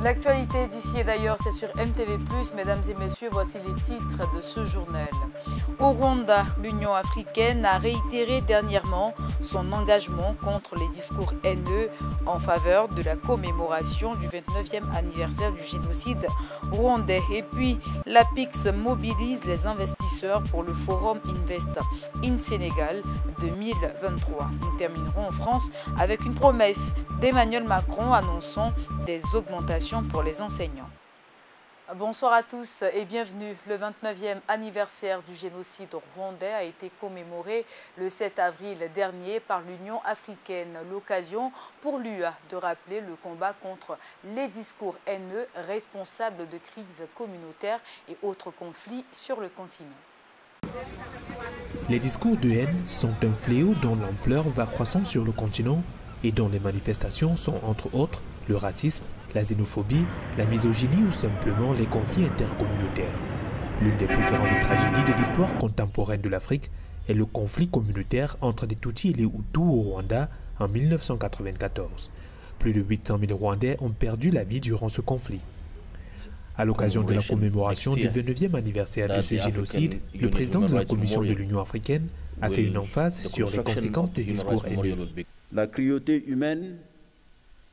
L'actualité d'ici et d'ailleurs, c'est sur MTV+. Mesdames et messieurs, voici les titres de ce journal. Au Rwanda, l'Union africaine a réitéré dernièrement son engagement contre les discours haineux en faveur de la commémoration du 29e anniversaire du génocide rwandais. Et puis, l'APIX mobilise les investisseurs pour le Forum Invest in Sénégal 2023. Nous terminerons en France avec une promesse d'Emmanuel Macron annonçant des augmentations pour les enseignants. Bonsoir à tous et bienvenue. Le 29e anniversaire du génocide rwandais a été commémoré le 7 avril dernier par l'Union africaine. L'occasion pour l'UA de rappeler le combat contre les discours haineux responsables de crises communautaires et autres conflits sur le continent. Les discours de haine sont un fléau dont l'ampleur va croissant sur le continent et dont les manifestations sont entre autres le racisme, la xénophobie, la misogynie ou simplement les conflits intercommunautaires. L'une des plus grandes tragédies de l'histoire contemporaine de l'Afrique est le conflit communautaire entre les Tutsis et les Hutus au Rwanda en 1994. Plus de 800 000 Rwandais ont perdu la vie durant ce conflit. À l'occasion de la commémoration du 29e anniversaire de ce génocide, le président de la Commission de l'Union africaine a fait une emphase sur les conséquences des discours haineux. La cruauté humaine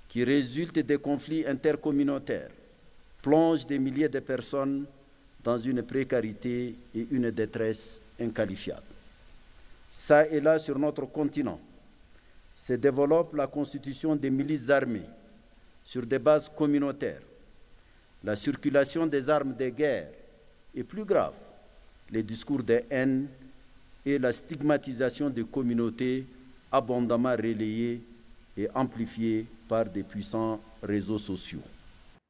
qui résulte des conflits intercommunautaires plonge des milliers de personnes dans une précarité et une détresse inqualifiables. Ça et là, sur notre continent, se développe la constitution des milices armées sur des bases communautaires, la circulation des armes de guerre et, plus grave, les discours de haine et la stigmatisation des communautés abondamment relayées et amplifiées par des puissants réseaux sociaux.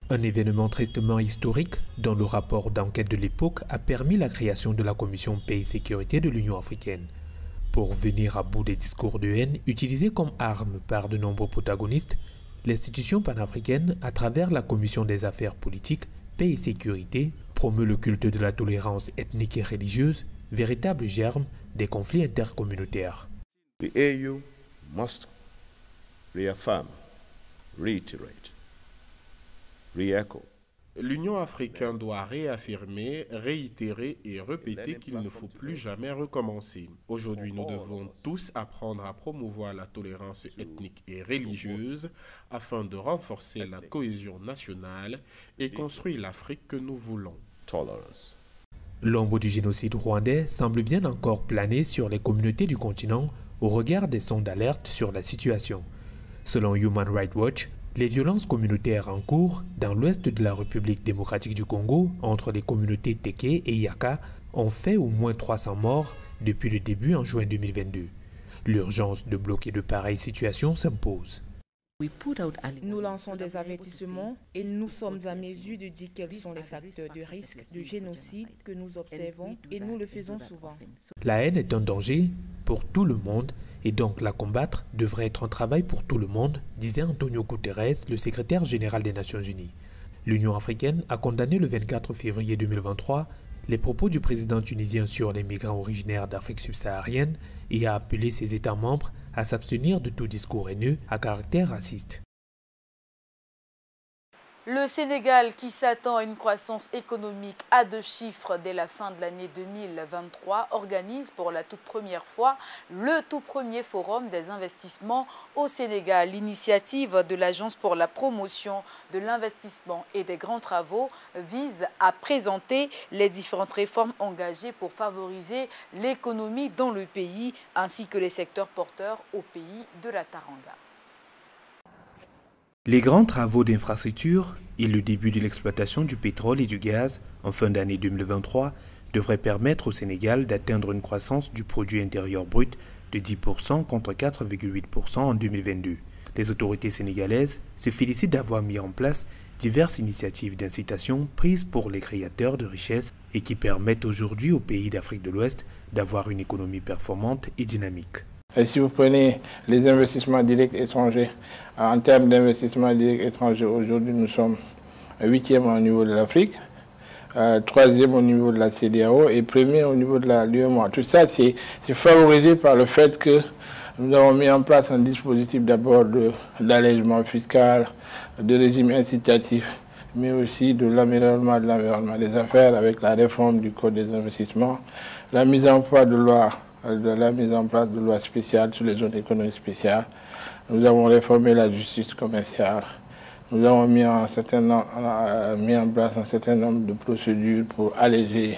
Un événement tristement historique dont le rapport d'enquête de l'époque a permis la création de la Commission Paix et Sécurité de l'Union africaine. Pour venir à bout des discours de haine utilisés comme arme par de nombreux protagonistes, l'institution panafricaine, à travers la Commission des affaires politiques, Paix et Sécurité, promeut le culte de la tolérance ethnique et religieuse, véritable germe des conflits intercommunautaires. The AU must reaffirm, reiterate, re-echo. L'Union africaine doit réaffirmer, réitérer et répéter qu'il ne faut plus jamais recommencer. Aujourd'hui, nous devons tous apprendre à promouvoir la tolérance ethnique et religieuse afin de renforcer la cohésion nationale et construire l'Afrique que nous voulons. Tolerance. L'ombre du génocide rwandais semble bien encore planer sur les communautés du continent au regard des sons d'alerte sur la situation. Selon Human Rights Watch, les violences communautaires en cours dans l'ouest de la République démocratique du Congo entre les communautés Téké et Yaka ont fait au moins 300 morts depuis le début en juin 2022. L'urgence de bloquer de pareilles situations s'impose. Nous lançons des avertissements et nous sommes à mesure de dire quels sont les facteurs de risque de génocide que nous observons et nous le faisons souvent. La haine est un danger pour tout le monde et donc la combattre devrait être un travail pour tout le monde, disait Antonio Guterres, le secrétaire général des Nations Unies. L'Union africaine a condamné le 24 février 2023 les propos du président tunisien sur les migrants originaires d'Afrique subsaharienne et a appelé ses États membres à s'abstenir de tout discours haineux à caractère raciste. Le Sénégal, qui s'attend à une croissance économique à 2 chiffres dès la fin de l'année 2023, organise pour la toute première fois le tout premier forum des investissements au Sénégal. L'initiative de l'Agence pour la promotion de l'investissement et des grands travaux vise à présenter les différentes réformes engagées pour favoriser l'économie dans le pays ainsi que les secteurs porteurs au pays de la Taranga. Les grands travaux d'infrastructure et le début de l'exploitation du pétrole et du gaz en fin d'année 2023 devraient permettre au Sénégal d'atteindre une croissance du produit intérieur brut de 10% contre 4,8% en 2022. Les autorités sénégalaises se félicitent d'avoir mis en place diverses initiatives d'incitation prises pour les créateurs de richesses et qui permettent aujourd'hui aux pays d'Afrique de l'Ouest d'avoir une économie performante et dynamique. Et si vous prenez les investissements directs étrangers, en termes d'investissements directs étrangers, aujourd'hui nous sommes 8e au niveau de l'Afrique, 3e au niveau de la CEDEAO et 1er au niveau de l'UEMOA. Tout ça, c'est favorisé par le fait que nous avons mis en place un dispositif d'abord d'allègement fiscal, de régime incitatif mais aussi de l'amélioration de l'environnement des affaires avec la réforme du Code des investissements, la mise en place de lois spéciales sur les zones économiques spéciales. Nous avons réformé la justice commerciale. Nous avons mis en place un certain nombre de procédures pour alléger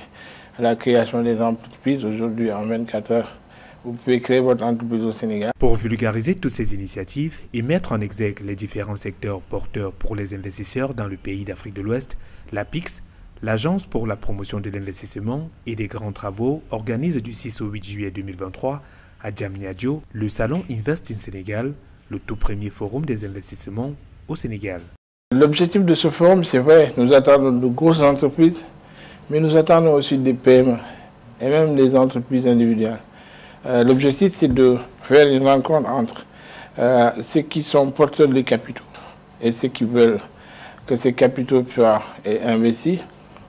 la création des entreprises. Aujourd'hui, en 24 heures, vous pouvez créer votre entreprise au Sénégal. Pour vulgariser toutes ces initiatives et mettre en exergue les différents secteurs porteurs pour les investisseurs dans le pays d'Afrique de l'Ouest, l'APIX, l'Agence pour la promotion de l'investissement et des grands travaux, organise du 6 au 8 juillet 2023 à Diamniadio le salon Invest in Sénégal, le tout premier forum des investissements au Sénégal. L'objectif de ce forum, c'est vrai, nous attendons de grosses entreprises, mais nous attendons aussi des PME et même des entreprises individuelles. L'objectif, c'est de faire une rencontre entre ceux qui sont porteurs de capitaux et ceux qui veulent que ces capitaux soient investis,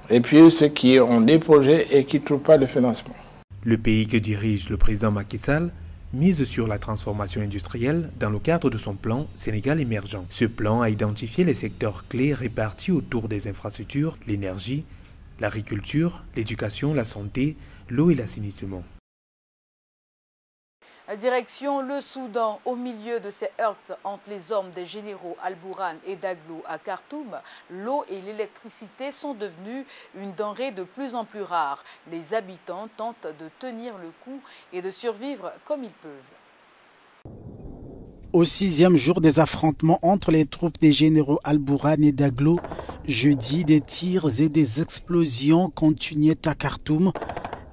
et puis ceux qui ont des projets et qui ne trouvent pas de financement. Le pays que dirige le président Macky Sall mise sur la transformation industrielle dans le cadre de son plan Sénégal émergent. Ce plan a identifié les secteurs clés répartis autour des infrastructures, l'énergie, l'agriculture, l'éducation, la santé, l'eau et l'assainissement. Direction le Soudan, au milieu de ces heurts entre les hommes des généraux Al-Bourhan et Daglo à Khartoum, l'eau et l'électricité sont devenues une denrée de plus en plus rare. Les habitants tentent de tenir le coup et de survivre comme ils peuvent. Au 6e jour des affrontements entre les troupes des généraux Al-Bourhan et Daglo, jeudi, des tirs et des explosions continuaient à Khartoum.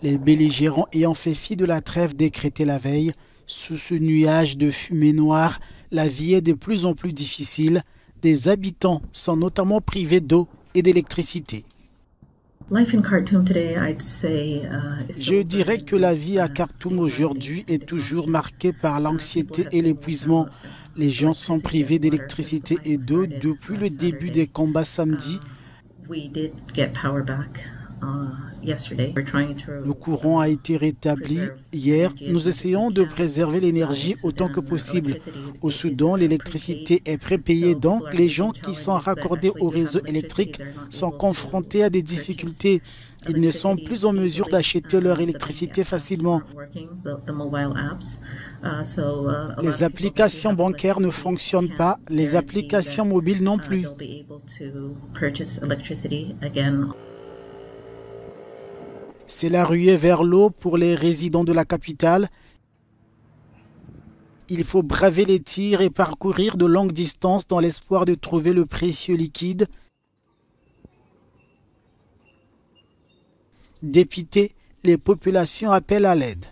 Les belligérants ayant fait fi de la trêve décrétée la veille, sous ce nuage de fumée noire, la vie est de plus en plus difficile. Des habitants sont notamment privés d'eau et d'électricité. Je dirais que la vie à Khartoum aujourd'hui est toujours marquée par l'anxiété et l'épuisement. Les gens sont privés d'électricité et d'eau depuis le début des combats samedi. Le courant a été rétabli hier. Nous essayons de préserver l'énergie autant que possible. Au Soudan, l'électricité est prépayée, donc les gens qui sont raccordés au réseau électrique sont confrontés à des difficultés. Ils ne sont plus en mesure d'acheter leur électricité facilement. Les applications bancaires ne fonctionnent pas, les applications mobiles non plus. C'est la ruée vers l'eau pour les résidents de la capitale. Il faut braver les tirs et parcourir de longues distances dans l'espoir de trouver le précieux liquide. Dépitées, les populations appellent à l'aide.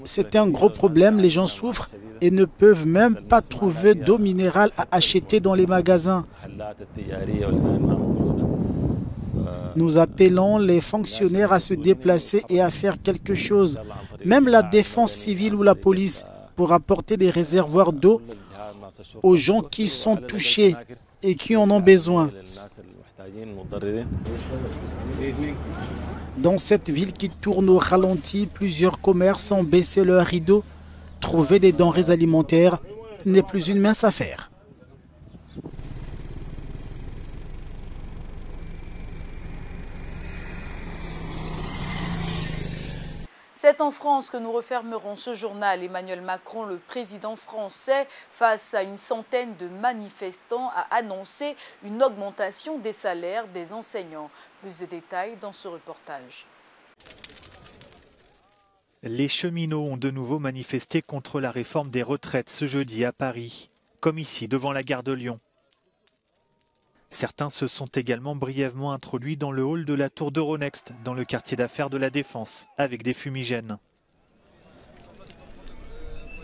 C'est un gros problème, les gens souffrent et ne peuvent même pas trouver d'eau minérale à acheter dans les magasins. Nous appelons les fonctionnaires à se déplacer et à faire quelque chose, même la défense civile ou la police, pour apporter des réservoirs d'eau aux gens qui sont touchés et qui en ont besoin. Dans cette ville qui tourne au ralenti, plusieurs commerces ont baissé leurs rideaux. Trouver des denrées alimentaires n'est plus une mince affaire. C'est en France que nous refermerons ce journal. Emmanuel Macron, le président français, face à une centaine de manifestants, a annoncé une augmentation des salaires des enseignants. Plus de détails dans ce reportage. Les cheminots ont de nouveau manifesté contre la réforme des retraites ce jeudi à Paris, comme ici devant la gare de Lyon. Certains se sont également brièvement introduits dans le hall de la tour d'Euronext, dans le quartier d'affaires de la Défense, avec des fumigènes.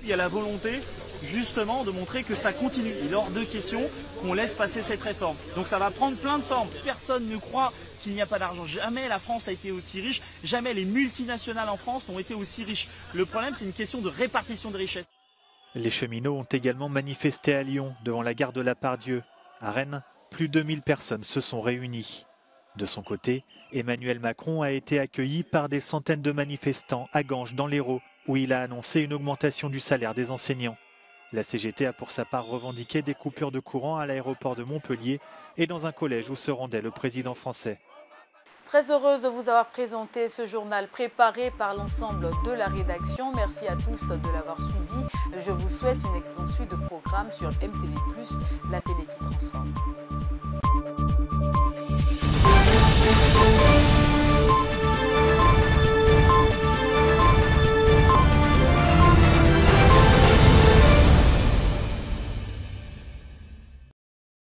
Il y a la volonté justement de montrer que ça continue. Il est hors de question qu'on laisse passer cette réforme. Donc ça va prendre plein de formes. Personne ne croit qu'il n'y a pas d'argent. Jamais la France a été aussi riche, jamais les multinationales en France ont été aussi riches. Le problème, c'est une question de répartition de richesses. Les cheminots ont également manifesté à Lyon, devant la gare de la Part-Dieu. À Rennes, plus de 1000 personnes se sont réunies. De son côté, Emmanuel Macron a été accueilli par des centaines de manifestants à Ganges dans l'Hérault, où il a annoncé une augmentation du salaire des enseignants. La CGT a pour sa part revendiqué des coupures de courant à l'aéroport de Montpellier et dans un collège où se rendait le président français. Très heureuse de vous avoir présenté ce journal préparé par l'ensemble de la rédaction. Merci à tous de l'avoir suivi. Je vous souhaite une excellente suite de programmes sur MTV+, la télé qui transforme.